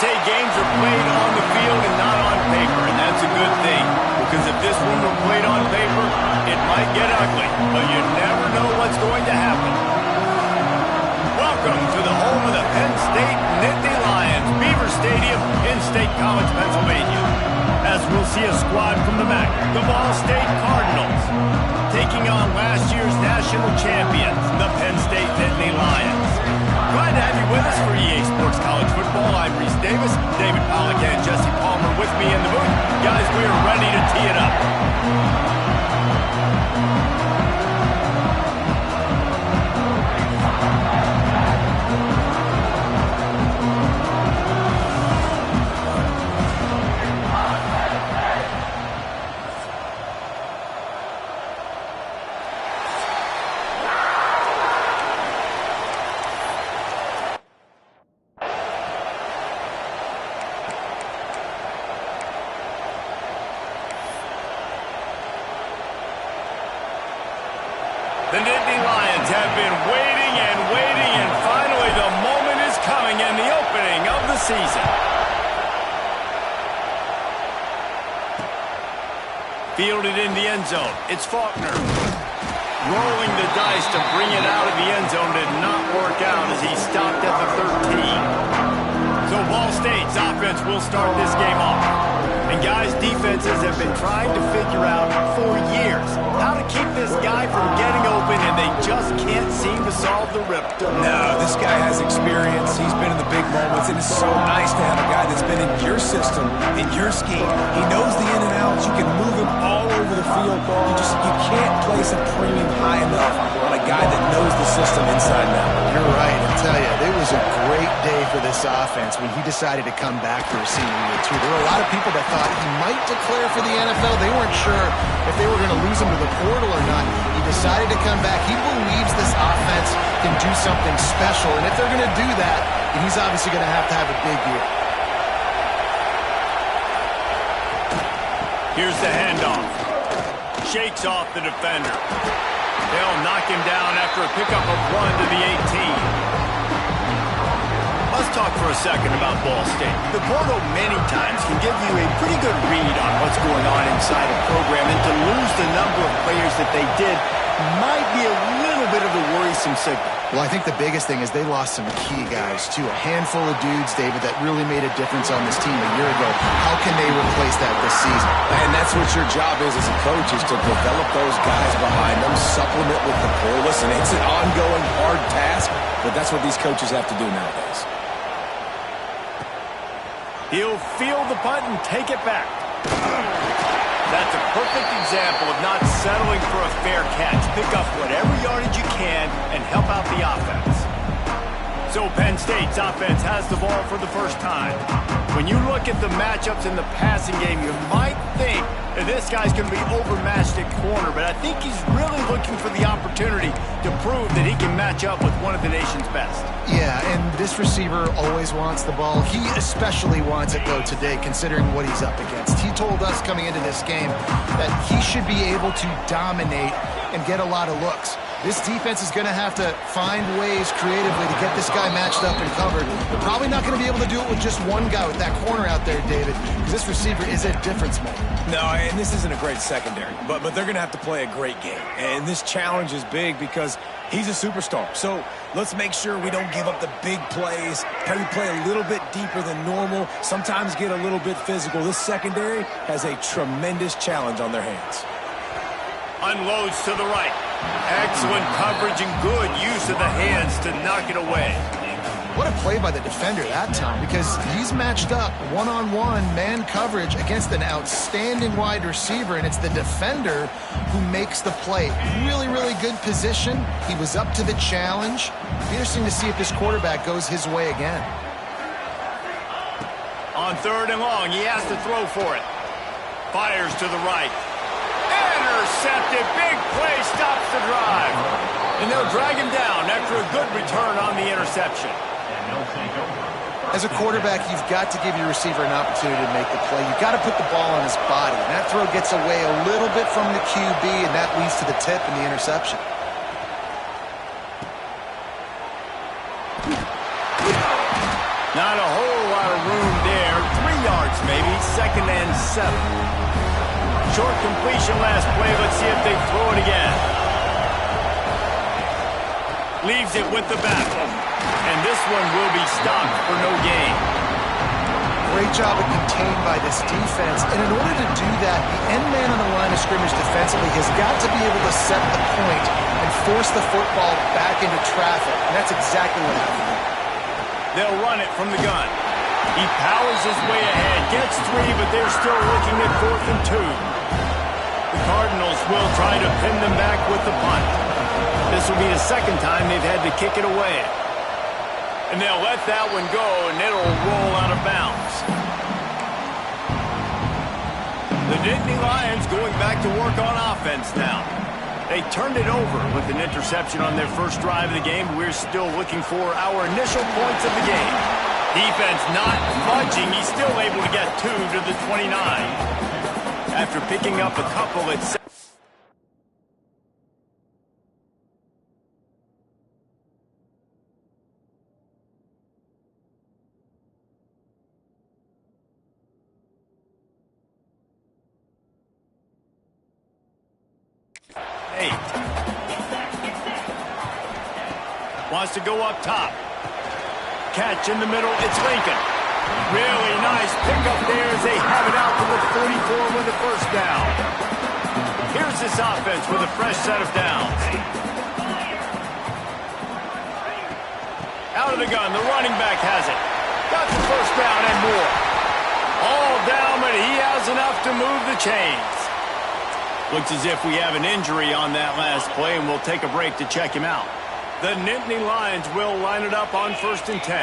say games are played on the field and not on paper, and that's a good thing. Because if this one were played on paper, it might get ugly, but you never know what's going to happen. Welcome to the home of the Penn State Nittany Lions, Beaver Stadium in State College, Pennsylvania. As we'll see a squad from the MAC, the Ball State Cardinals, taking on last year's national champions, the Penn State Nittany Lions. Glad to have you with us for EA Sports College Football. I'm Reese Davis, David Pollack and Jesse Palmer with me in the booth. Guys, we are ready to tee it up. The Nittany Lions have been waiting and waiting, and finally the moment is coming in the opening of the season. Fielded in the end zone, it's Faulkner. Rolling the dice to bring it out of the end zone did not work out as he stopped at the 13. So Ball State's offense will start this game off. And guys, defenses have been trying to figure out for years how to keep this guy from getting open, and they just can't seem to solve the riddle. No, this guy has experience. He's been in the big moments. It is so nice to have a guy that's been in your system, in your scheme. He knows the in and outs. You can move him all over the field. You can't place a premium high enough on a guy that knows the system inside and out. You're right. I tell you, it was a great day for this offense when he decided to come back for a senior year, too. There were a lot of people that thought he might declare for the NFL. They weren't sure if they were going to lose him to the portal or not. He decided to come back. He believes this offense can do something special, and if they're going to do that, then he's obviously going to have a big year. Here's the handoff. Shakes off the defender. They'll knock him down after a pickup of 1 to the 18. Let's talk for a second about Ball State. The portal many times can give you a pretty good read on what's going on inside a program, and to lose the number of players that they did might be a little bit of a worrisome signal. Well, I think the biggest thing is they lost some key guys, too. A handful of dudes, David, that really made a difference on this team a year ago. How can they replace that this season? And that's what your job is as a coach, is to develop those guys behind them, supplement with the pull. Listen, it's an ongoing, hard task, but that's what these coaches have to do nowadays. He'll field the punt and take it back. That's a perfect example of not settling for a fair catch. Pick up whatever yardage you can and help out the offense. So Penn State's offense has the ball for the first time. When you look at the matchups in the passing game, you might think that this guy's going to be overmatched at corner, but I think he's really looking for the opportunity to prove that he can match up with one of the nation's best. Yeah, and this receiver always wants the ball. He especially wants it, though, today, considering what he's up against. He told us coming into this game that he should be able to dominate and get a lot of looks. This defense is going to have to find ways creatively to get this guy matched up and covered. They're probably not going to be able to do it with just one guy with that corner out there, David, because this receiver is a difference maker. No, and this isn't a great secondary, but they're going to have to play a great game. And this challenge is big because he's a superstar. So let's make sure we don't give up the big plays. Maybe play a little bit deeper than normal, sometimes get a little bit physical. This secondary has a tremendous challenge on their hands. Unloads to the right. Excellent coverage and good use of the hands to knock it away. What a play by the defender that time, because he's matched up one-on-one man coverage against an outstanding wide receiver, and it's the defender who makes the play. Really, really good position. He was up to the challenge. Be interesting to see if this quarterback goes his way again. On 3rd and long, he has to throw for it. Fires to the right. Intercepted. Big play stops the drive. And they'll drag him down after a good return on the interception. As a quarterback, you've got to give your receiver an opportunity to make the play. You've got to put the ball on his body. And that throw gets away a little bit from the QB, and that leads to the tip and the interception. Not a whole lot of room it's 2nd and 7. Short completion last play. Let's see if they throw it again. Leaves it with the back. And this one will be stopped for no gain. Great job of contained by this defense. And in order to do that, the end man on the line of scrimmage defensively has got to be able to set the point and force the football back into traffic. And that's exactly what happened. They'll run it from the gun. He powers his way ahead, gets 3, but they're still looking at 4th and 2. The Cardinals will try to pin them back with the punt. This will be the 2nd time they've had to kick it away. And they'll let that one go, and it'll roll out of bounds. The Nittany Lions going back to work on offense now. They turned it over with an interception on their first drive of the game. We're still looking for our initial points of the game. Defense not budging. He's still able to get 2 to the 29. After picking up a couple at 7. Wants to go up top. Catch in the middle. It's Lincoln. Really nice pickup there as they have it out to the 44 with the first down. Here's this offense with a fresh set of downs. Out of the gun. The running back has it. Got the first down and more. All down, but he has enough to move the chains. Looks as if we have an injury on that last play, and we'll take a break to check him out. The Nittany Lions will line it up on 1st and 10.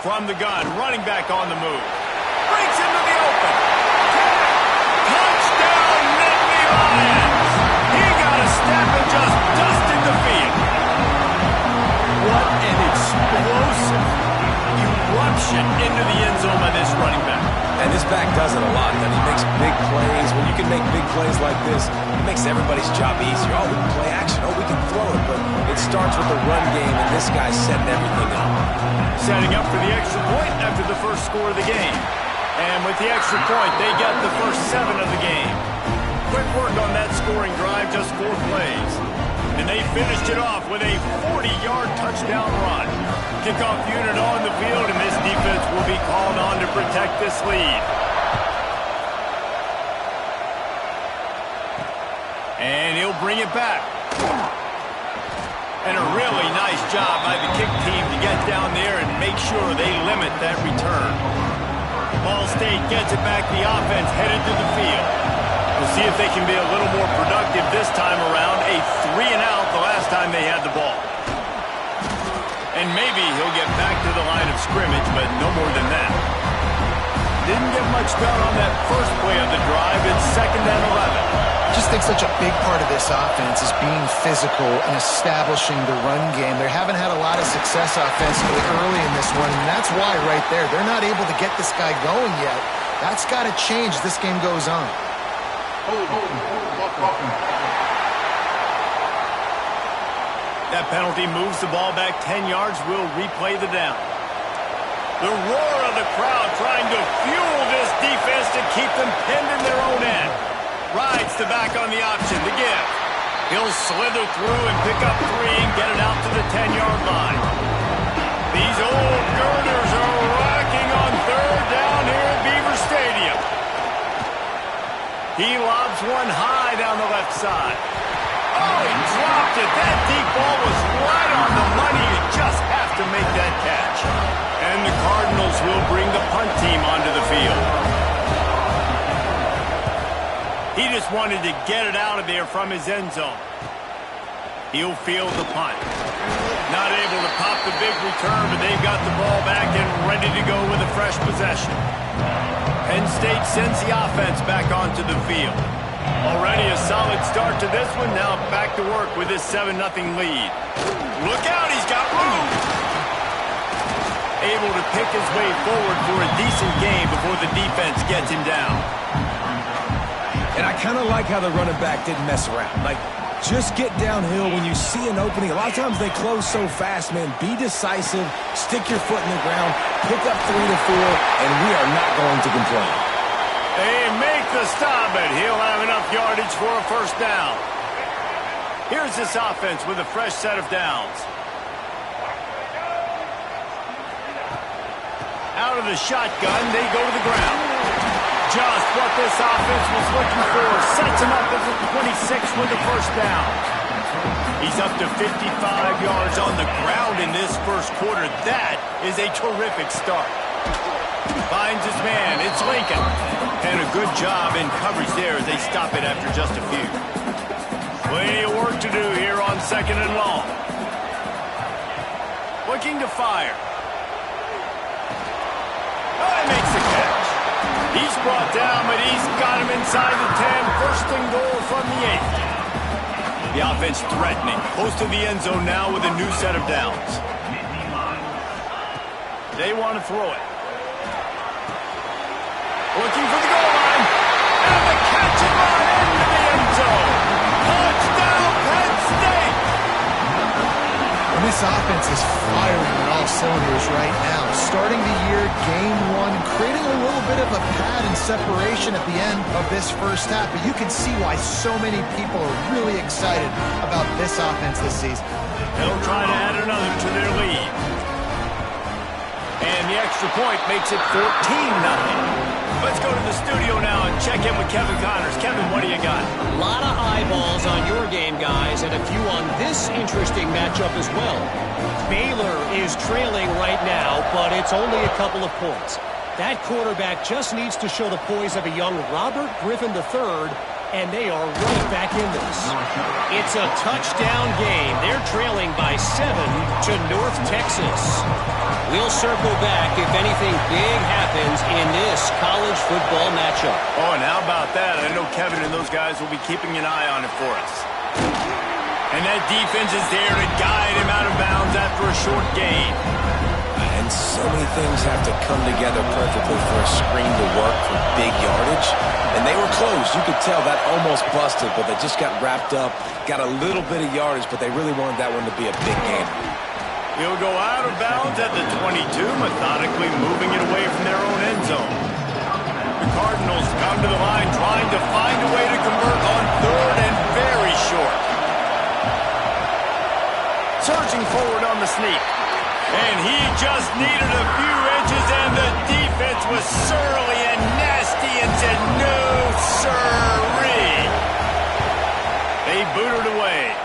From the gun, running back on the move. Breaks into the open. Touchdown, Nittany Lions! He got a step and just dusted the field. What an explosive eruption into the end zone by this running back. And this back does it a lot. He makes big plays. When you can make big plays like this, it makes everybody's job easier. Oh, we can play action. Oh, we can throw it. But it starts with the run game, and this guy's setting everything up. Setting up for the extra point after the first score of the game. And with the extra point, they get the first 7 of the game. Quick work on that scoring drive, just 4 plays. And they finished it off with a 40-yard touchdown run. Kickoff unit on the field, and this defense will be called on to protect this lead. And he'll bring it back. And a really nice job by the kick team to get down there and make sure they limit that return. Ball State gets it back. The offense headed to the field. We'll see if they can be a little more productive this time around. A 3-and-out the last time they had the ball. And maybe he'll get back to the line of scrimmage, but no more than that. Didn't get much done on that first play of the drive. It's 2nd and 11. I just think such a big part of this offense is being physical and establishing the run game. They haven't had a lot of success offensively early in this one, and that's why right there, they're not able to get this guy going yet. That's got to change as this game goes on. That penalty moves the ball back 10 yards. We'll replay the down. The roar of the crowd trying to fuel this defense to keep them pinned in their own end. Rides the back on the option, the give. He'll slither through and pick up 3 and get it out to the 10-yard line. These old girders are rocking on 3rd down here at Beaver Stadium. He lobs one high down the left side. Oh, he dropped it. That deep ball was right on the money. You just have to make that catch. And the Cardinals will bring the punt team onto the field. He just wanted to get it out of there from his end zone. He'll field the punt. Not able to pop the big return, but they've got the ball back and ready to go with a fresh possession. Penn State sends the offense back onto the field. Already a solid start to this one. Now back to work with his 7-0 lead. Look out, he's got room. Able to pick his way forward for a decent game before the defense gets him down. And I kind of like how the running back didn't mess around. Like, Just get downhill when you see an opening. A lot of times they close so fast, man. Be decisive, stick your foot in the ground, pick up 3 to 4, and we are not going to complain. They make the stop, and he'll have enough yardage for a first down. Here's this offense with a fresh set of downs. Out of the shotgun, they go to the ground. Just what this offense was looking for. Sets him up at the 26 with the first down. He's up to 55 yards on the ground in this first quarter. That is a terrific start. Finds his man. It's Lincoln. And a good job in coverage there as they stop it after just a few. Plenty of work to do here on 2nd and long. Looking to fire. Oh, he makes the catch. He's brought down, but he's got him inside the 10. First and goal from the 8. The offense threatening. Close to the end zone now with a new set of downs. They want to throw it. Looking for the goal line. And the catch and run into the end zone. Touchdown, Penn State! And this offense is firing on all cylinders right now. Starting the year, game 1, creating a little bit of a pad and separation at the end of this first half. But you can see why so many people are really excited about this offense this season. They'll try to add another to their lead. And the extra point makes it 14-0. Let's go to the studio now and check in with Kevin Connors. Kevin, what do you got? A lot of eyeballs on your game, guys, and a few on this interesting matchup as well. Baylor is trailing right now, but it's only a couple of points. That quarterback just needs to show the poise of a young Robert Griffin III, and they are right back in this. It's a touchdown game. They're trailing by 7 to North Texas. We'll circle back if anything big happens in this college football matchup. Oh, and how about that? I know Kevin and those guys will be keeping an eye on it for us. And that defense is there to guide him out of bounds after a short gain. And so many things have to come together perfectly for a screen to work for big yardage. And they were close. You could tell that almost busted, but they just got wrapped up, got a little bit of yardage, but they really wanted that one to be a big game. He'll go out of bounds at the 22, methodically moving it away from their own end zone. The Cardinals come to the line trying to find a way to convert on 3rd and very short. Surging forward on the sneak. And he just needed a few inches, and the defense was surly and nasty and said, no, sirree. They booted away.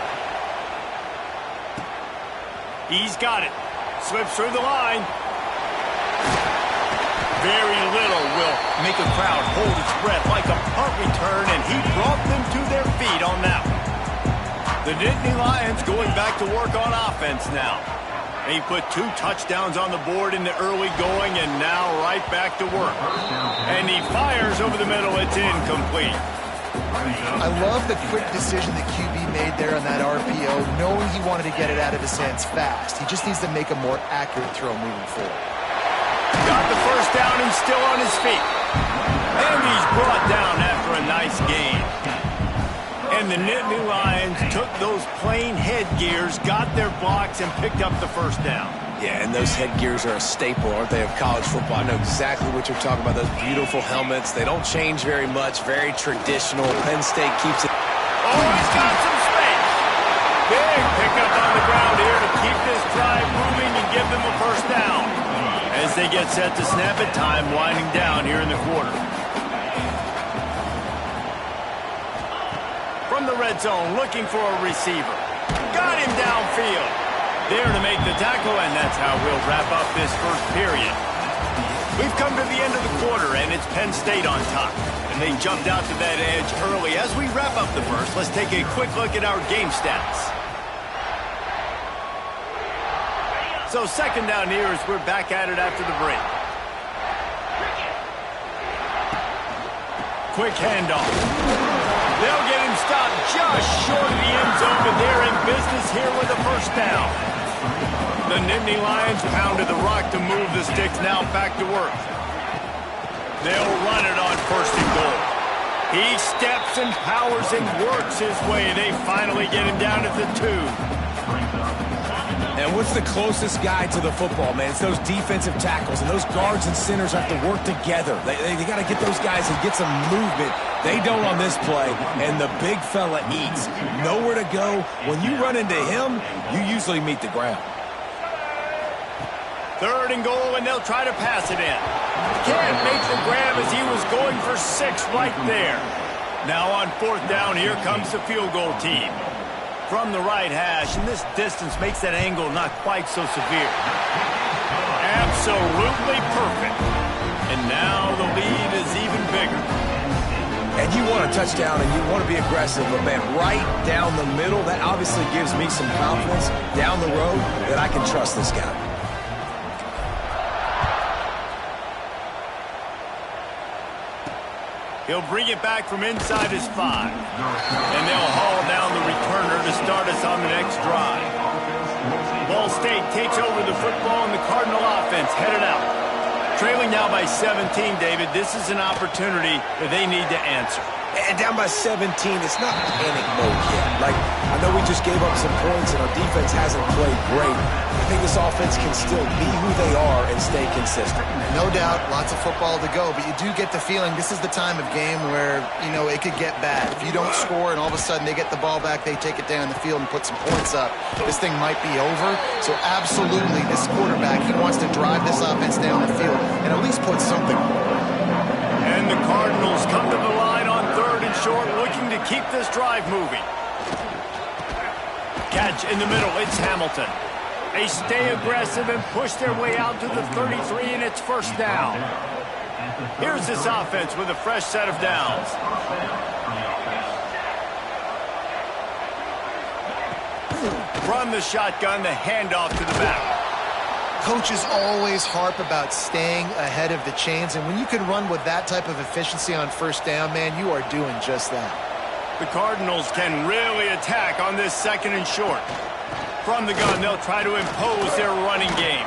He's got it. Slips through the line. Very little will make a crowd hold its breath like a punt return, and he brought them to their feet on that one. The Nittany Lions going back to work on offense now. They put 2 touchdowns on the board in the early going, and now right back to work. And he fires over the middle. It's incomplete. I love the quick decision the QB made there on that RPO, knowing he wanted to get it out of his hands fast. He just needs to make a more accurate throw moving forward. Got the first down and still on his feet. And he's brought down after a nice gain. And the Nittany Lions took those plain headgears, got their blocks, and picked up the first down. Yeah, and those headgears are a staple, aren't they, of college football? I know exactly what you're talking about, those beautiful helmets. They don't change very much, very traditional. Penn State keeps it. Oh, he's got some space. Big pickup on the ground here to keep this drive moving and give them a first down. As they get set to snap it, time winding down here in the quarter. From the red zone, looking for a receiver. Got him downfield. There to make the tackle, and that's how we'll wrap up this first period. We've come to the end of the quarter, and it's Penn State on top. And they jumped out to that edge early. As we wrap up the first, let's take a quick look at our game stats. So 2nd down here as we're back at it after the break. Quick handoff. They'll get him stopped just short of the end zone, but they're in business here with a first down. The Nittany Lions pounded the rock to move the sticks, now back to work. They'll run it on 1st and goal. He steps and powers and works his way. They finally get him down at the 2. And what's the closest guy to the football, man? It's those defensive tackles, and those guards and centers have to work together. They got to get those guys and get some movement. They don't on this play, and the big fella eats. Nowhere to go. When you run into him, you usually meet the ground. 3rd and goal, and they'll try to pass it in. Can't make the grab as he was going for 6 right there. Now on 4th down, here comes the field goal team. From the right hash, and this distance makes that angle not quite so severe. Absolutely perfect. And now the lead is even bigger. And you want a touchdown, and you want to be aggressive, but, man, right down the middle, that obviously gives me some confidence down the road that I can trust this guy. He'll bring it back from inside his 5. And they'll haul down the returner to start us on the next drive. Ball State takes over the football, and the Cardinal offense headed out. Trailing now by 17, David, this is an opportunity that they need to answer. And down by 17, it's not panic mode yet. Like, I know we just gave up some points and our defense hasn't played great. I think this offense can still be who they are and stay consistent. No doubt, lots of football to go, but you do get the feeling this is the time of game where, you know, it could get bad. If you don't score and all of a sudden they get the ball back, they take it down the field and put some points up, this thing might be over. So absolutely, this quarterback, he wants to drive this offense down the field and at least put something on. And the Cardinals come to the line on 3rd and short, looking to keep this drive moving. Catch in the middle, it's Hamilton. They stay aggressive and push their way out to the 33, and it's 1st down. Here's this offense with a fresh set of downs. From the shotgun, the handoff to the back. Coaches always harp about staying ahead of the chains, and when you can run with that type of efficiency on 1st down, man, you are doing just that. The Cardinals can really attack on this 2nd and short. From the gun, they'll try to impose their running game.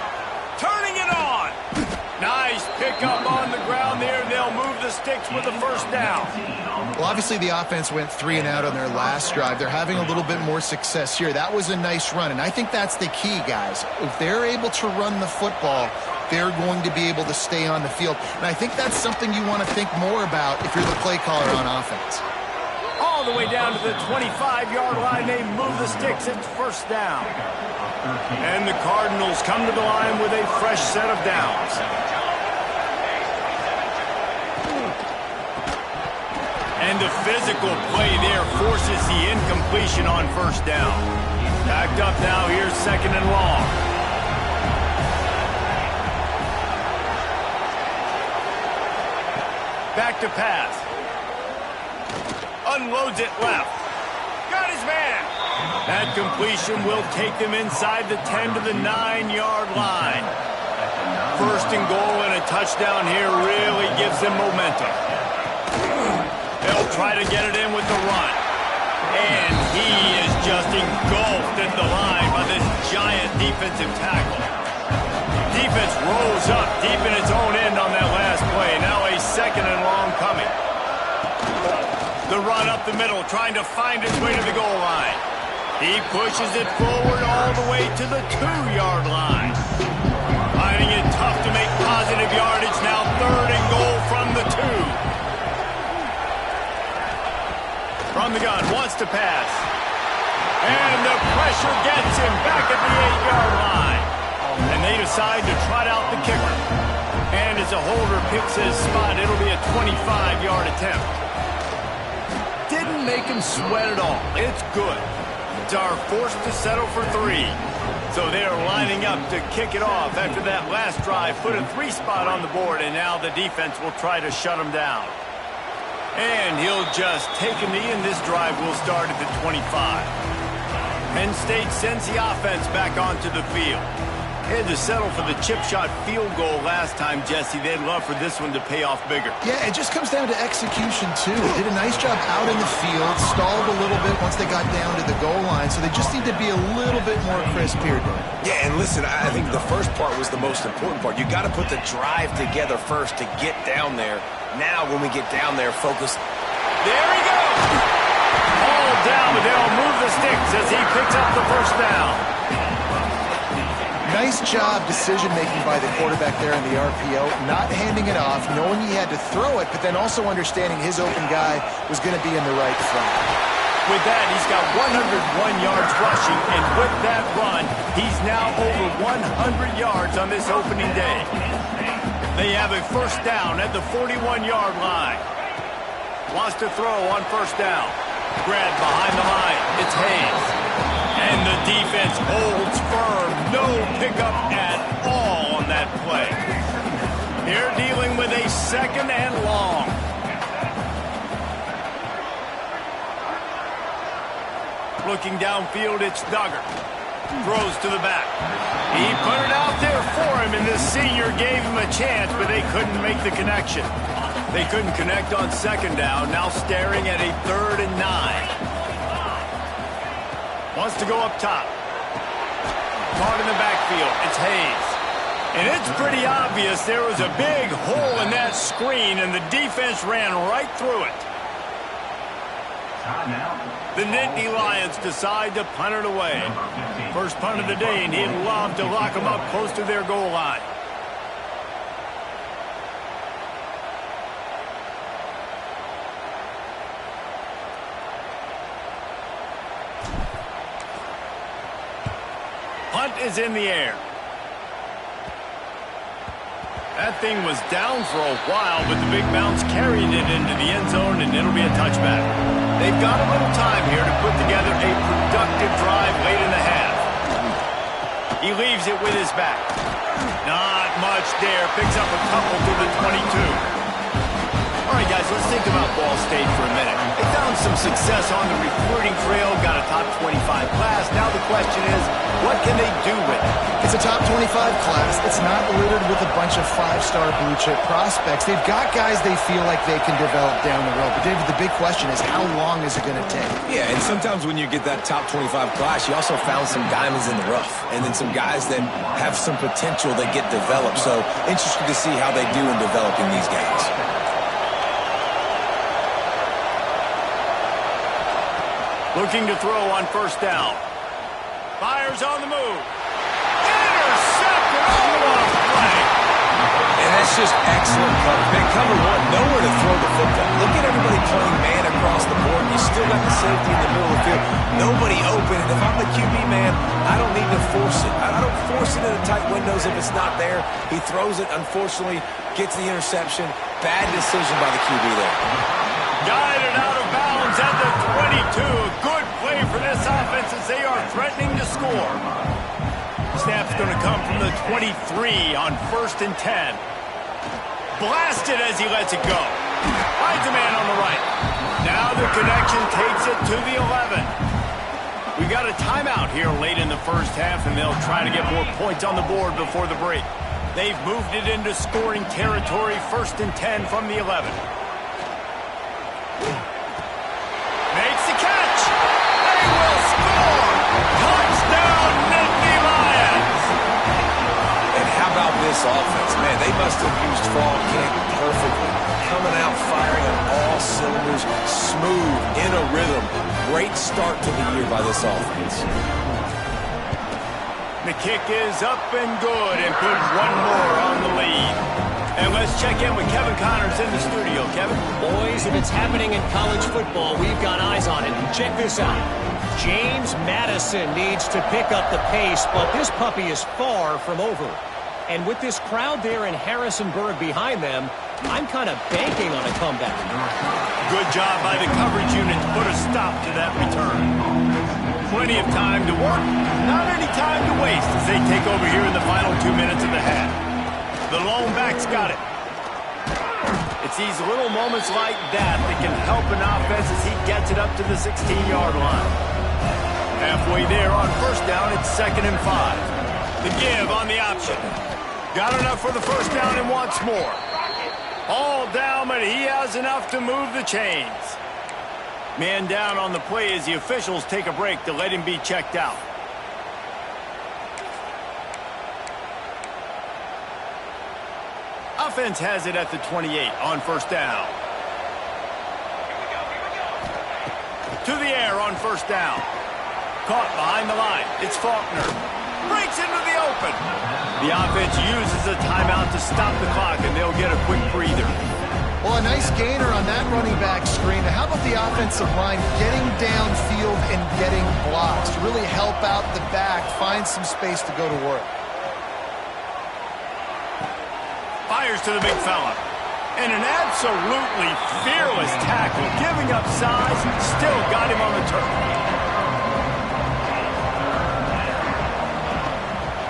Turning it on! Nice pickup on the ground there. They'll move the sticks with the 1st down. Well, obviously the offense went 3 and out on their last drive. They're having a little bit more success here. That was a nice run, and I think that's the key, guys. If they're able to run the football, they're going to be able to stay on the field. And I think that's something you want to think more about if you're the play caller on offense. All the way down to the 25-yard line. They move the sticks. It's 1st down. And the Cardinals come to the line with a fresh set of downs. And the physical play there forces the incompletion on 1st down. Backed up now, here's 2nd and long. Back to pass. Unloads it left. Got his man. That completion will take them inside the 10 to the 9-yard line. 1st and goal, and a touchdown here really gives them momentum. They'll try to get it in with the run. And he is just engulfed at the line by this giant defensive tackle. Defense rolls up deep in its own end on that last play. Now a 2nd and long coming. The run up the middle, trying to find its way to the goal line. He pushes it forward all the way to the 2-yard line. Finding it tough to make positive yardage. Now 3rd and goal from the 2. From the gun, wants to pass. And the pressure gets him back at the 8-yard line. And they decide to trot out the kicker. And as a holder picks his spot, it'll be a 25-yard attempt. Didn't make him sweat at all. It's good. Are forced to settle for 3. So they're lining up to kick it off after that last drive. Put a 3 spot on the board, and now the defense will try to shut him down. And he'll just take a knee, and this drive will start at the 25. Penn State sends the offense back onto the field. They had to settle for the chip shot field goal last time, Jesse. They'd love for this one to pay off bigger. Yeah, it just comes down to execution, too. They did a nice job out in the field, stalled a little bit once they got down to the goal line, so they just need to be a little bit more crisp here, Dan. Yeah, and listen, I think the first part was the most important part. You got to put the drive together first to get down there. Now, when we get down there, focus There he goes. All down, but they'll move the sticks as he picks up the first down. Nice job decision-making by the quarterback there in the RPO, not handing it off, knowing he had to throw it, but then also understanding his open guy was going to be in the right front. With that, he's got 101 yards rushing, and with that run, he's now over 100 yards on this opening day. They have a first down at the 41-yard line. Wants to throw on first down. Grab behind the line. It's Hayes. And the defense holds firm. No pickup at all on that play. They're dealing with a second and long. Looking downfield, it's Duggar. Throws to the back. He put it out there for him, and the senior gave him a chance, but they couldn't make the connection. They couldn't connect on second down, now staring at a 3rd and 9. Wants to go up top. Caught in the backfield. It's Hayes. And it's pretty obvious there was a big hole in that screen, and the defense ran right through it. The Nittany Lions decide to punt it away. First punt of the day, and he'd love to lock them up close to their goal line. Punt is in the air. That thing was down for a while, but the big bounce carried it into the end zone, and it'll be a touchback. They've got a little time here to put together a productive drive late in the half. He leaves it with his back. Not much there. Picks up a couple to the 22. All right, guys, let's think about Ball State for a minute. They found some success on the recruiting trail, got a top 25 class. Now the question is, what can they do with it? It's a top 25 class. It's not littered with a bunch of 5-star blue-chip prospects. They've got guys they feel like they can develop down the road. But, David, the big question is, how long is it going to take? Yeah, and sometimes when you get that top 25 class, you also found some diamonds in the rough. And then some guys that have some potential that get developed. So, interested to see how they do in developing these guys. Looking to throw on first down. Fires on the move. Intercepted all off play. And that's just excellent cover. Big cover one, nowhere to throw the football. Look at everybody playing man across the board. You still got the safety in the middle of the field. Nobody open. And if I'm the QB man, I don't need to force it. I don't force it into tight windows if it's not there. He throws it, unfortunately, gets the interception. Bad decision by the QB there. Guided out of bounds at the 22. Good play for this offense as they are threatening to score. Snap's going to come from the 23 on 1st and 10. Blasted as he lets it go. Finds a man on the right. Now the connection takes it to the 11. We got a timeout here late in the first half, and they'll try to get more points on the board before the break. They've moved it into scoring territory. 1st and 10 from the 11. Makes the catch. They will score. Touchdown, Nittany Lions. And how about this offense? Man, they must have used fall camp perfectly. Coming out firing on all cylinders, smooth, in a rhythm. Great start to the year by this offense. The kick is up and good and put one more on the lead. And let's check in with Kevin Connors in the studio. Kevin? Boys, if it's happening in college football, we've got eyes on it. Check this out. James Madison needs to pick up the pace, but this puppy is far from over. And with this crowd there in Harrisonburg behind them, I'm kind of banking on a comeback. Good job by the coverage unit to put a stop to that return. Plenty of time to work, not any time to waste as they take over here in the final 2 minutes of the half. The lone back's got it. It's these little moments like that that can help an offense as he gets it up to the 16-yard line. Halfway there on first down, it's 2nd and 5. The give on the option. Got enough for the first down and wants more. All down, but he has enough to move the chains. Man down on the play as the officials take a break to let him be checked out. Offense has it at the 28 on first down. to the air on first down. Caught behind the line. It's Faulkner. Breaks into the open. The offense uses a timeout to stop the clock, and they'll get a quick breather. Well, a nice gainer on that running back screen. How about the offensive line getting downfield and getting blocks to really help out the back, find some space to go to work? Fires to the big fella. And an absolutely fearless tackle, giving up size, still got him on the turf.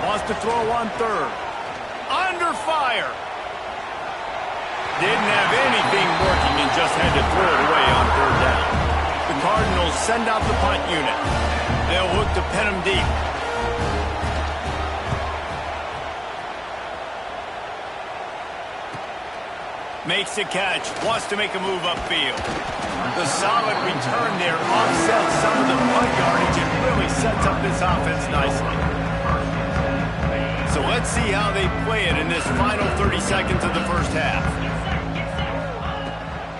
Wants to throw on third. Under fire. Didn't have anything working and just had to throw it away on third down. The Cardinals send out the punt unit. They'll look to pin him deep. Makes the catch. Wants to make a move upfield. The solid return there offsets some of the punt yardage and really sets up this offense nicely. So let's see how they play it in this final 30 seconds of the first half.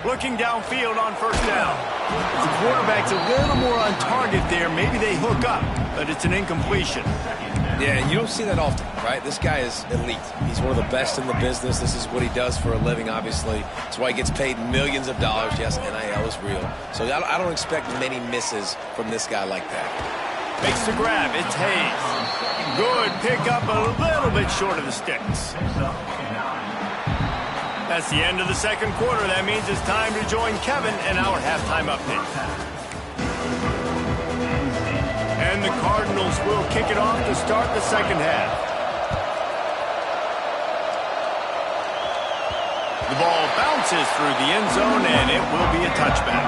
Looking downfield on first down. The quarterback's a little more on target there. Maybe they hook up, but it's an incompletion. Yeah, and you don't see that often, right? This guy is elite. He's one of the best in the business. This is what he does for a living, obviously. That's why he gets paid millions of dollars. Yes, NIL is real. So I don't expect many misses from this guy like that. Makes the grab. It's Hayes. Good pickup, a little bit short of the sticks. That's the end of the second quarter. That means it's time to join Kevin and our halftime update. And the Cardinals will kick it off to start the second half. The ball bounces through the end zone, and it will be a touchback.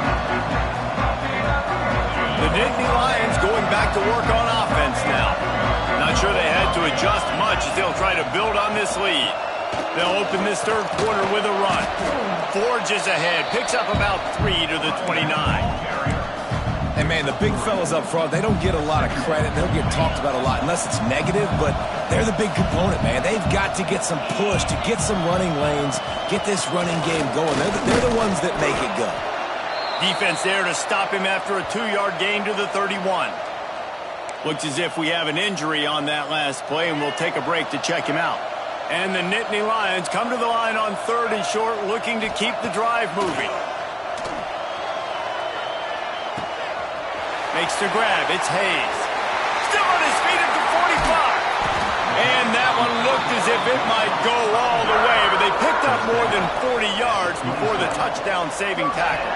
The Nittany Lions going back to work on offense now. Not sure they had to adjust much as they'll try to build on this lead. They'll open this third quarter with a run. Forges ahead, picks up about 3 to the 29. And, man, the big fellas up front, they don't get a lot of credit. They don't get talked about a lot unless it's negative, but they're the big component, man. They've got to get some push, to get some running lanes, get this running game going. They're the ones that make it go. Defense there to stop him after a 2-yard gain to the 31. Looks as if we have an injury on that last play, and we'll take a break to check him out. And the Nittany Lions come to the line on third and short, looking to keep the drive moving. Makes the grab. It's Hayes. Still on his feet at the 45. And that one looked as if it might go all the way, but they picked up more than 40 yards before the touchdown-saving tackle.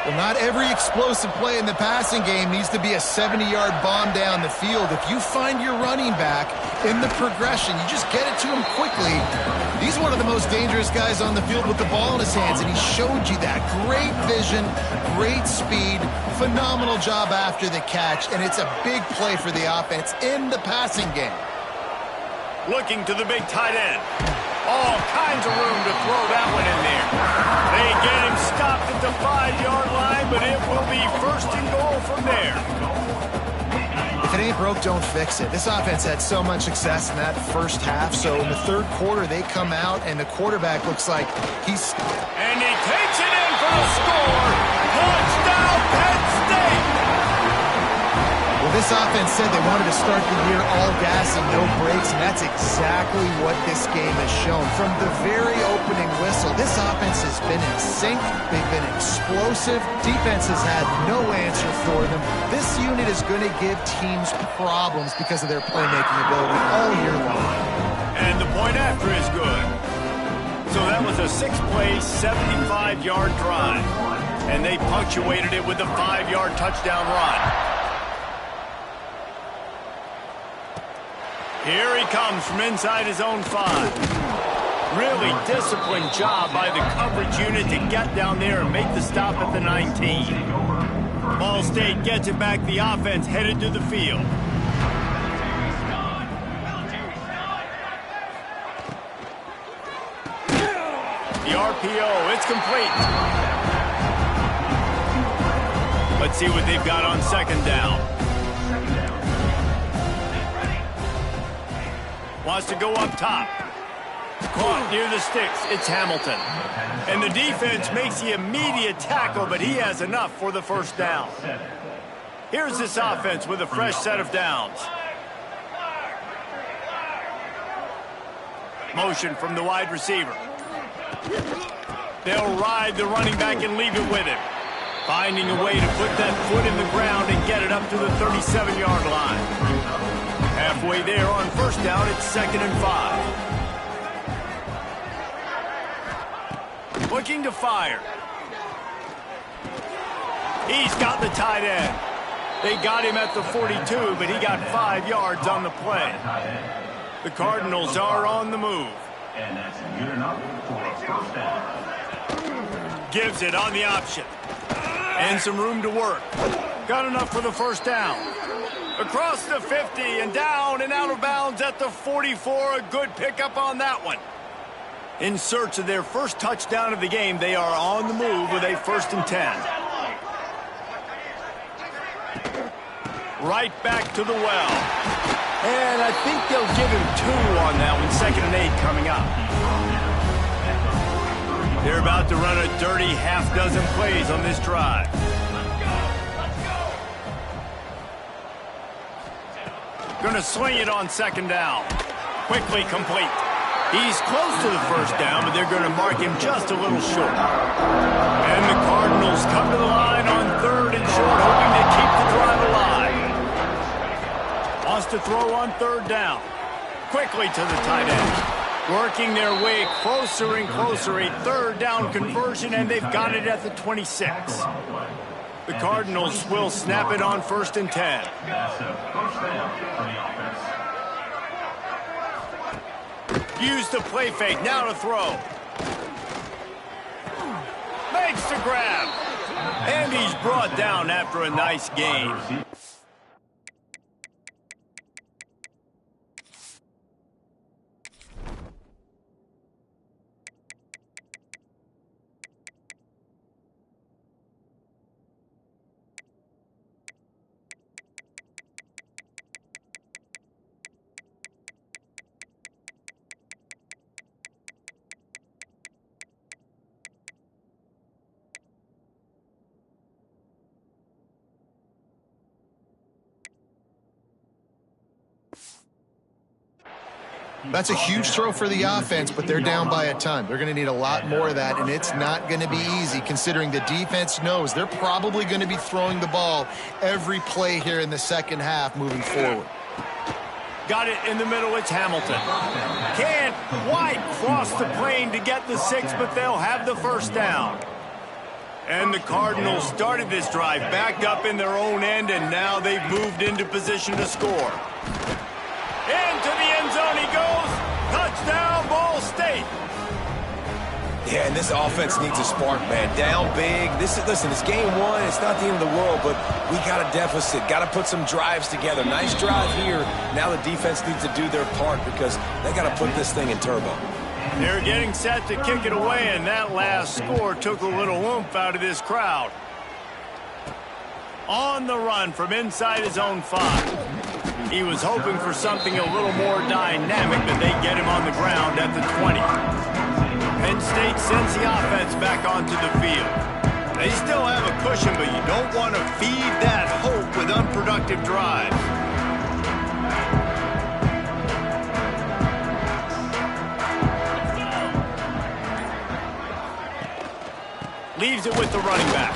Well, not every explosive play in the passing game needs to be a 70-yard bomb down the field. If you find your running back in the progression, you just get it to him quickly. He's one of the most dangerous guys on the field with the ball in his hands, and he showed you that. Great vision, great speed, phenomenal job after the catch, and it's a big play for the offense in the passing game. Looking to the big tight end. All kinds of room to throw that one in there. They get him stopped at the 5-yard line, but it will be first and goal from there. If it ain't broke, don't fix it. This offense had so much success in that first half, so in the third quarter, they come out, and the quarterback looks like he's... And he takes it in for the score. Touchdown, Penn State! Well, this offense said they wanted to start the year all gas and no brakes, and that's exactly what this game has shown. From the very opening whistle, this offense has been in sync. They've been explosive. Defense has had no answer for them. This unit is going to give teams problems because of their playmaking ability all year long. And the point after is good. So that was a 6-play, 75-yard drive. And they punctuated it with a 5-yard touchdown run. Here he comes from inside his own 5. Really disciplined job by the coverage unit to get down there and make the stop at the 19. Ball State gets it back. The offense headed to the field. The RPO, it's complete. Let's see what they've got on second down. Wants to go up top. Caught near the sticks. It's Hamilton. And the defense makes the immediate tackle, but he has enough for the first down. Here's this offense with a fresh set of downs. Motion from the wide receiver. They'll ride the running back and leave it with him. Finding a way to put that foot in the ground and get it up to the 37-yard line. Halfway there on first down, it's 2nd and 5. Looking to fire. He's got the tight end. They got him at the 42, but he got 5 yards on the play. The Cardinals are on the move. And that's good enough for a first down. Gives it on the option. And some room to work. Got enough for the first down. Across the 50 and down and out of bounds at the 44. A good pickup on that one. In search of their first touchdown of the game, they are on the move with a 1st and 10. Right back to the well. And I think they'll give him 2 on that one. 2nd and 8 coming up. They're about to run a dirty half-dozen plays on this drive. Gonna sling it on 2nd down. Quickly complete. He's close to the first down, but they're going to mark him just a little short. And the Cardinals come to the line on 3rd and short, hoping to keep the drive alive. Wants to throw on 3rd down. Quickly to the tight end. Working their way closer and closer. A 3rd down conversion, and they've got it at the 26. The Cardinals will snap it on 1st and 10. That's a first down for the offense. Use the play fake. Now to throw. Makes the grab. And he's brought down after a nice gain. That's a huge throw for the offense, but they're down by a ton. They're going to need a lot more of that, and it's not going to be easy considering the defense knows they're probably going to be throwing the ball every play here in the second half moving forward. Got it in the middle. It's Hamilton. Can't quite cross the plane to get the 6, but they'll have the first down. And the Cardinals started this drive backed up in their own end, and now they've moved into position to score. Into the end zone he goes. Touchdown, Ball State. Yeah, and this offense needs a spark, man. Down big. Listen, it's game 1. It's not the end of the world, but we got a deficit. Got to put some drives together. Nice drive here. Now the defense needs to do their part because they got to put this thing in turbo. They're getting set to kick it away, and that last score took a little oomph out of this crowd. On the run from inside his own 5. He was hoping for something a little more dynamic, but they get him on the ground at the 20. Penn State sends the offense back onto the field. They still have a cushion, but you don't want to feed that hope with unproductive drives. Leaves it with the running back.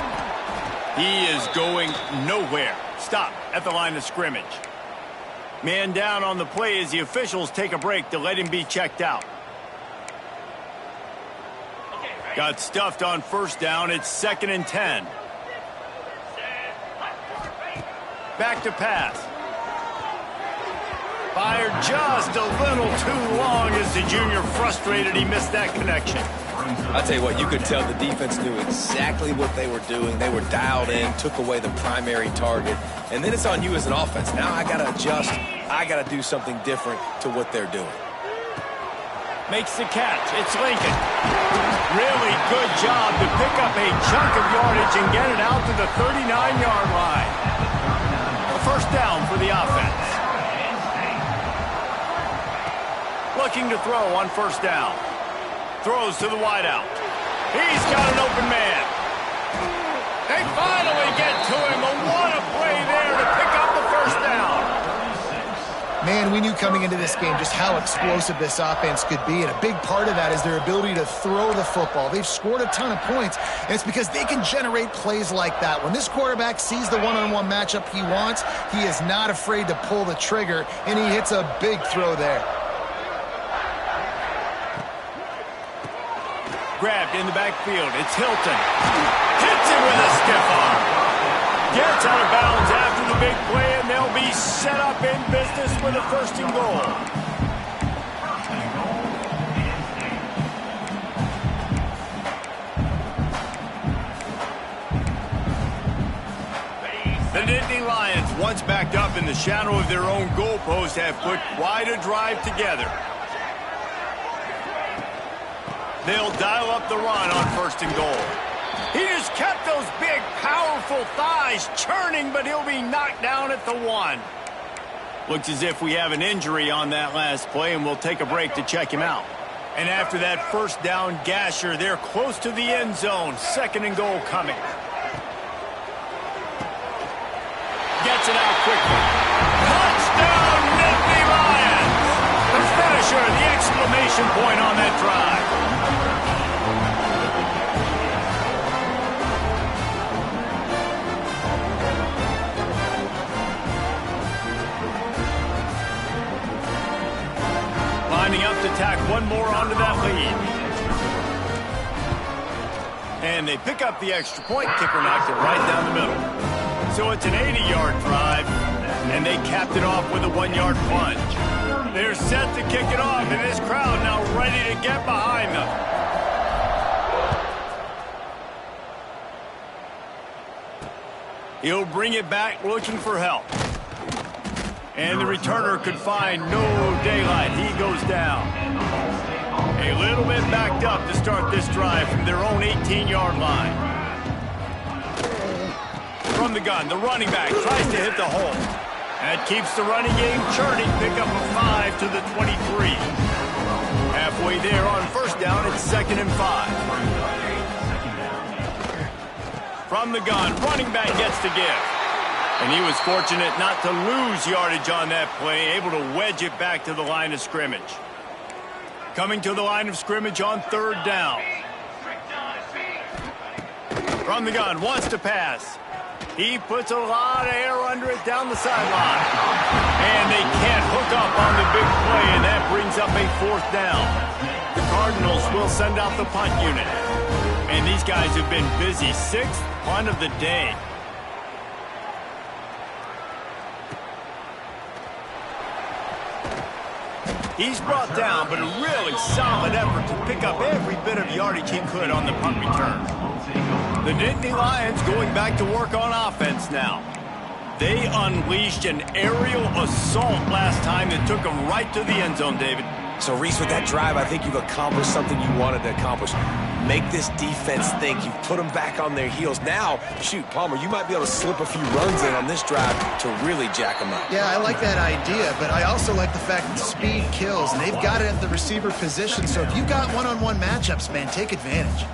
He is going nowhere. Stop at the line of scrimmage. Man down on the play as the officials take a break to let him be checked out. Got stuffed on first down. It's 2nd and 10. Back to pass. Fired just a little too long as the junior frustrated. He missed that connection. I'll tell you what, you could tell the defense knew exactly what they were doing. They were dialed in, took away the primary target, and then it's on you as an offense. Now I got to adjust. I got to do something different to what they're doing. Makes the catch. It's Lincoln. Really good job to pick up a chunk of yardage and get it out to the 39-yard line. A first down for the offense. looking to throw on first down. Throws to the wideout. He's got an open man. They finally get to him. What a play there to pick up the first down. Man, we knew coming into this game just how explosive this offense could be, and a big part of that is their ability to throw the football. They've scored a ton of points, and it's because they can generate plays like that. When this quarterback sees the one-on-one matchup he wants, he is not afraid to pull the trigger, and he hits a big throw there. Grabbed in the backfield. It's Hilton. Hits him with a stiff arm. Gets out of bounds after the big play, and they'll be set up in business with a first and goal. The Nittany Lions, once backed up in the shadow of their own goalpost, have put quite a drive together. They'll dial up the run on first and goal. He just kept those big, powerful thighs churning, but he'll be knocked down at the 1. Looks as if we have an injury on that last play, and we'll take a break to check him out. And after that first down gasher, they're close to the end zone. Second and goal coming. Gets it out quickly. Touchdown, Nittany Lions! The finisher, the exclamation point on that drive. Lining up to tack one more onto that lead. And they pick up the extra point. Kicker knocked it right down the middle. So it's an 80-yard drive, and they capped it off with a 1-yard plunge. They're set to kick it off, and this crowd now ready to get behind them. He'll bring it back looking for help. And the returner could find no daylight. He goes down. A little bit backed up to start this drive from their own 18-yard line. From the gun, the running back tries to hit the hole. That keeps the running game churning. Pick up a 5 to the 23. Halfway there on first down, it's 2nd and 5. From the gun, running back gets to give. And he was fortunate not to lose yardage on that play, able to wedge it back to the line of scrimmage. Coming to the line of scrimmage on 3rd down. From the gun, wants to pass. He puts a lot of air under it down the sideline. And they can't hook up on the big play, and that brings up a 4th down. The Cardinals will send out the punt unit. And these guys have been busy. 6th punt of the day. He's brought down, but a really solid effort to pick up every bit of yardage he could on the punt return. The Nittany Lions going back to work on offense now. They unleashed an aerial assault last time that took them right to the end zone, David. So, Reese, with that drive, I think you've accomplished something you wanted to accomplish. Make this defense think. You've put them back on their heels. Now, shoot, Palmer, you might be able to slip a few runs in on this drive to really jack them up. Yeah, I like that idea, but I also like the fact that speed kills, and they've got it at the receiver position. So if you've got one-on-one matchups, man, take advantage.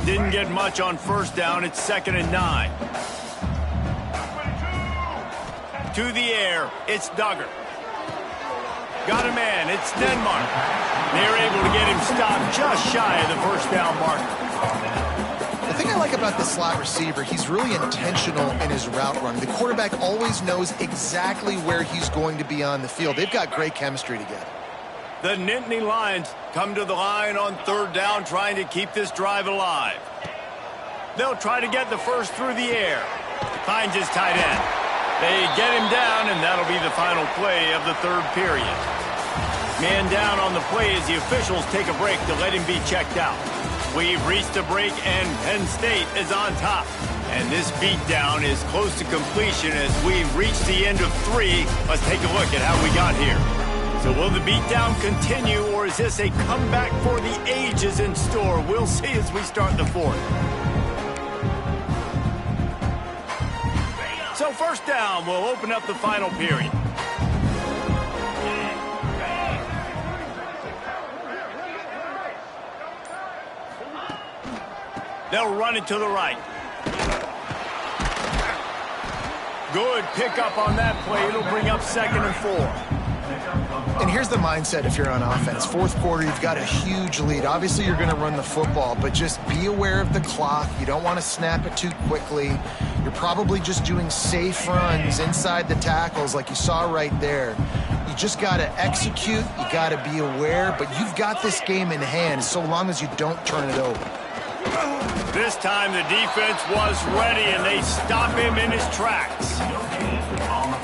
Didn't get much on first down. It's 2nd and 9. To the air. It's Duggar. Got a man. It's Denmark. They're able to get him stopped just shy of the first down marker. The thing I like about the slot receiver, he's really intentional in his route run. The quarterback always knows exactly where he's going to be on the field. They've got great chemistry together. The Nittany Lions come to the line on 3rd down, trying to keep this drive alive. They'll try to get the first through the air. Finds his tight end. They get him down, and that'll be the final play of the 3rd period. Man down on the play as the officials take a break to let him be checked out. We've reached a break, and Penn State is on top. And this beatdown is close to completion as we've reached the end of 3. Let's take a look at how we got here. So will the beatdown continue, or is this a comeback for the ages in store? We'll see as we start the fourth. So first down, we'll open up the final period. They'll run it to the right. Good pickup on that play. It'll bring up 2nd and 4. And here's the mindset if you're on offense. Fourth quarter, you've got a huge lead. Obviously, you're going to run the football, but just be aware of the clock. You don't want to snap it too quickly. You're probably just doing safe runs inside the tackles like you saw right there. You just got to execute. You got to be aware, but you've got this game in hand so long as you don't turn it over. This time the defense was ready, and they stop him in his tracks.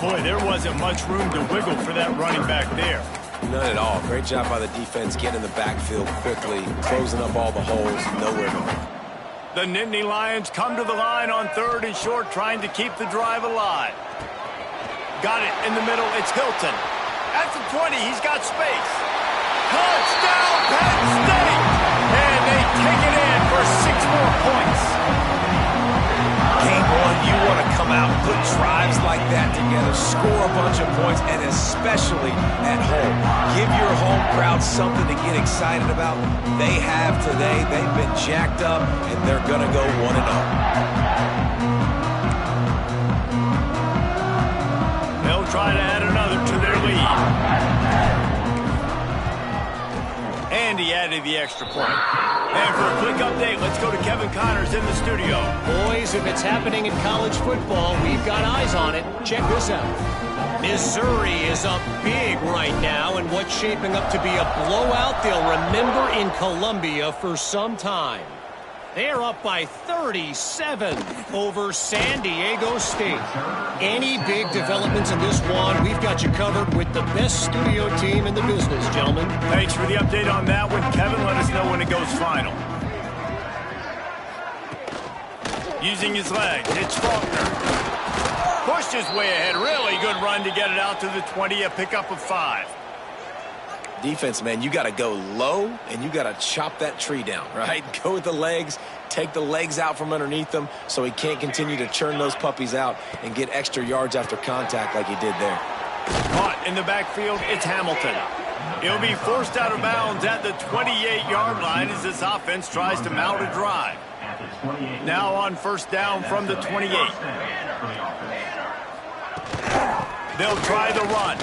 Boy, there wasn't much room to wiggle for that running back there. None at all. Great job by the defense getting in the backfield quickly, closing up all the holes, nowhere to run. The Nittany Lions come to the line on 3rd and short, trying to keep the drive alive. Got it in the middle. It's Hilton. At the 20, he's got space. Touchdown, Penn State! And they take it in for 6 more points. Game one, you want to come out, put drives like that together, score a bunch of points, and especially at home. Give your home crowd something to get excited about. They have today. They've been jacked up, and they're going to go 1-0. They'll try to add another to their lead. And he added the extra point. And for a quick update, let's go to Kevin Connors in the studio. Boys, if it's happening in college football, we've got eyes on it. Check this out. Missouri is up big right now, and what's shaping up to be a blowout they'll remember in Columbia for some time. They're up by 37 over San Diego State. Any big developments in this one, we've got you covered with the best studio team in the business, gentlemen. Thanks for the update on that one, Kevin. Let us know when it goes final. Using his legs, it's Faulkner. Pushed his way ahead. Really good run to get it out to the 20, a pickup of 5. Defense, man, you got to go low, and you got to chop that tree down, right? Go with the legs, take the legs out from underneath them so he can't continue to churn those puppies out and get extra yards after contact like he did there. Caught in the backfield, it's Hamilton. He'll be forced out of bounds at the 28-yard line as this offense tries to mount a drive. Now on first down from the 28. They'll try the run.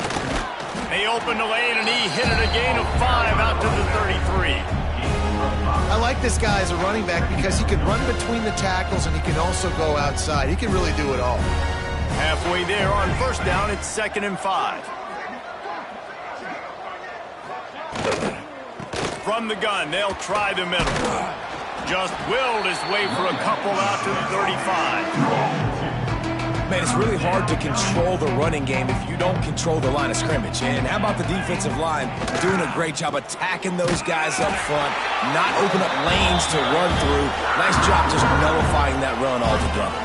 They open the lane, and he hit it a gain of 5 out to the 33. I like this guy as a running back because he can run between the tackles and he can also go outside. He can really do it all. Halfway there on first down, it's 2nd and 5. From the gun, they'll try the middle. Just willed his way for a couple out to the 35. Man, it's really hard to control the running game if you don't control the line of scrimmage. And how about the defensive line doing a great job attacking those guys up front, not open up lanes to run through. Nice job just nullifying that run altogether.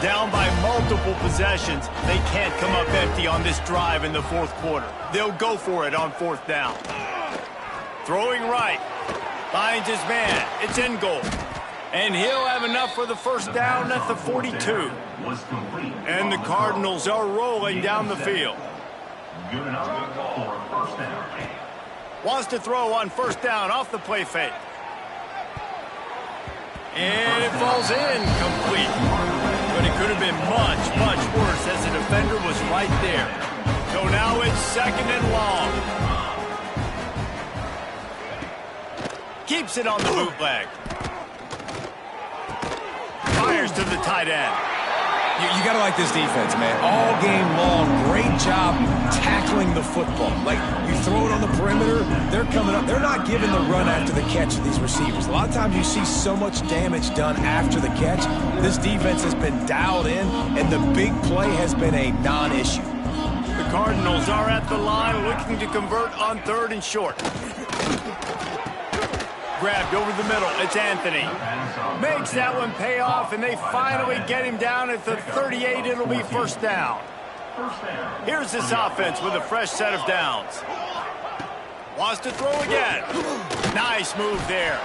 Down by multiple possessions, they can't come up empty on this drive in the fourth quarter. They'll go for it on 4th down. Throwing right. Finds his man. It's in goal. And he'll have enough for the first down at the 42. And the Cardinals are rolling down the field. Good enough for a first down. Wants to throw on first down off the play fake. And it falls in complete. But it could have been much, much worse as the defender was right there. So now it's 2nd and long. Keeps it on the bootleg. Fires to the tight end. You got to like this defense, man. All game long, great job tackling the football. Like, you throw it on the perimeter, they're coming up. They're not giving the run after the catch to these receivers. A lot of times you see so much damage done after the catch. This defense has been dialed in, and the big play has been a non-issue. The Cardinals are at the line looking to convert on 3rd and short. Grabbed over the middle. It's Anthony. Makes that one pay off, and they finally get him down at the 38. It'll be first down. Here's this offense with a fresh set of downs. Wants to throw again. Nice move there.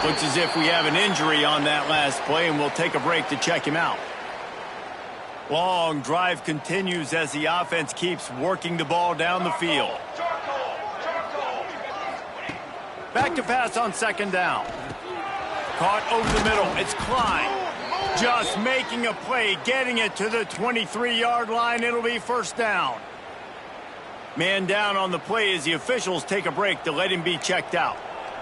Looks as if we have an injury on that last play, and we'll take a break to check him out. Long drive continues as the offense keeps working the ball down the field. Back to pass on second down. Caught over the middle. It's Klein. Just making a play, getting it to the 23-yard line. It'll be first down. Man down on the play as the officials take a break to let him be checked out.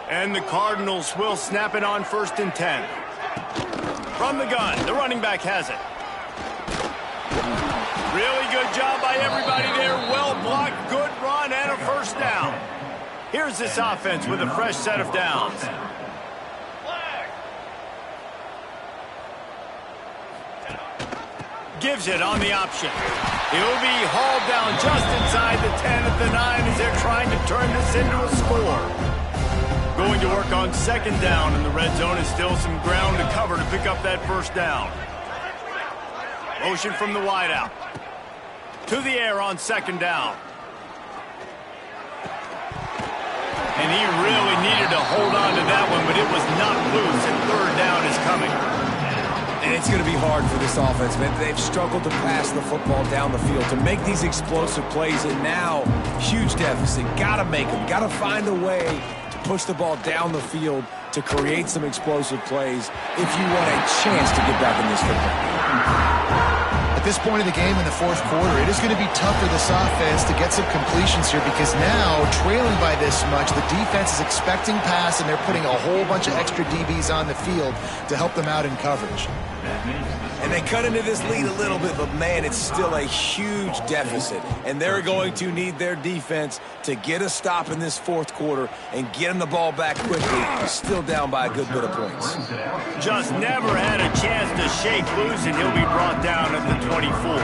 And the Cardinals will snap it on 1st and 10. From the gun, the running back has it. Really good job by everybody there. Well blocked, good run, and a first down. Here's this offense with a fresh set of downs. Gives it on the option. He'll be hauled down just inside the 10 at the 9 as they're trying to turn this into a score. Going to work on second down, and the red zone is still some ground to cover to pick up that first down. Motion from the wideout. To the air on second down. And he really needed to hold on to that one, but it was not loose, and third down is coming. And it's going to be hard for this offense, man. They've struggled to pass the football down the field, to make these explosive plays, and now, huge deficit. Got to make them. Got to find a way to push the ball down the field to create some explosive plays if you want a chance to get back in this football game. At this point of the game in the fourth quarter, it is going to be tough for this offense to get some completions here because now, trailing by this much, the defense is expecting pass, and they're putting a whole bunch of extra DBs on the field to help them out in coverage. And they cut into this lead a little bit, but, man, it's still a huge deficit. And they're going to need their defense to get a stop in this fourth quarter and get them the ball back quickly. Still down by a good bit of points. Just never had a chance to shake loose, and he'll be brought down at the 24.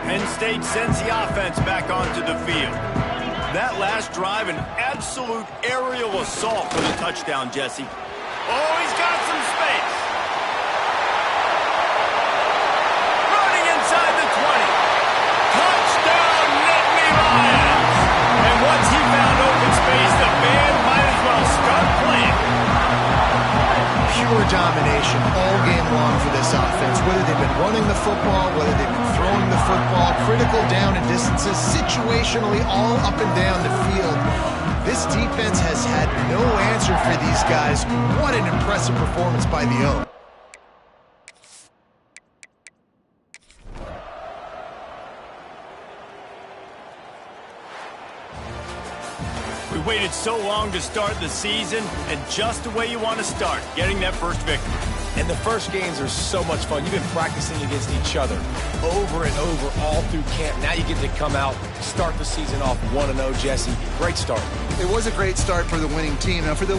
Penn State sends the offense back onto the field. That last drive, an absolute aerial assault for the touchdown, Jesse. Oh, he's got some space. Inside the 20. Touchdown, Nittany Lions. And once he found open space, the band might as well start playing. Pure domination all game long for this offense. Whether they've been running the football, whether they've been throwing the football, critical down and distances, situationally all up and down the field. This defense has had no answer for these guys. What an impressive performance by the O. We waited so long to start the season, and just the way you want to start, getting that first victory. And the first games are so much fun. You've been practicing against each other over and over all through camp. Now you get to come out, start the season off 1-0, Jesse. Great start. It was a great start for the winning team. Now for the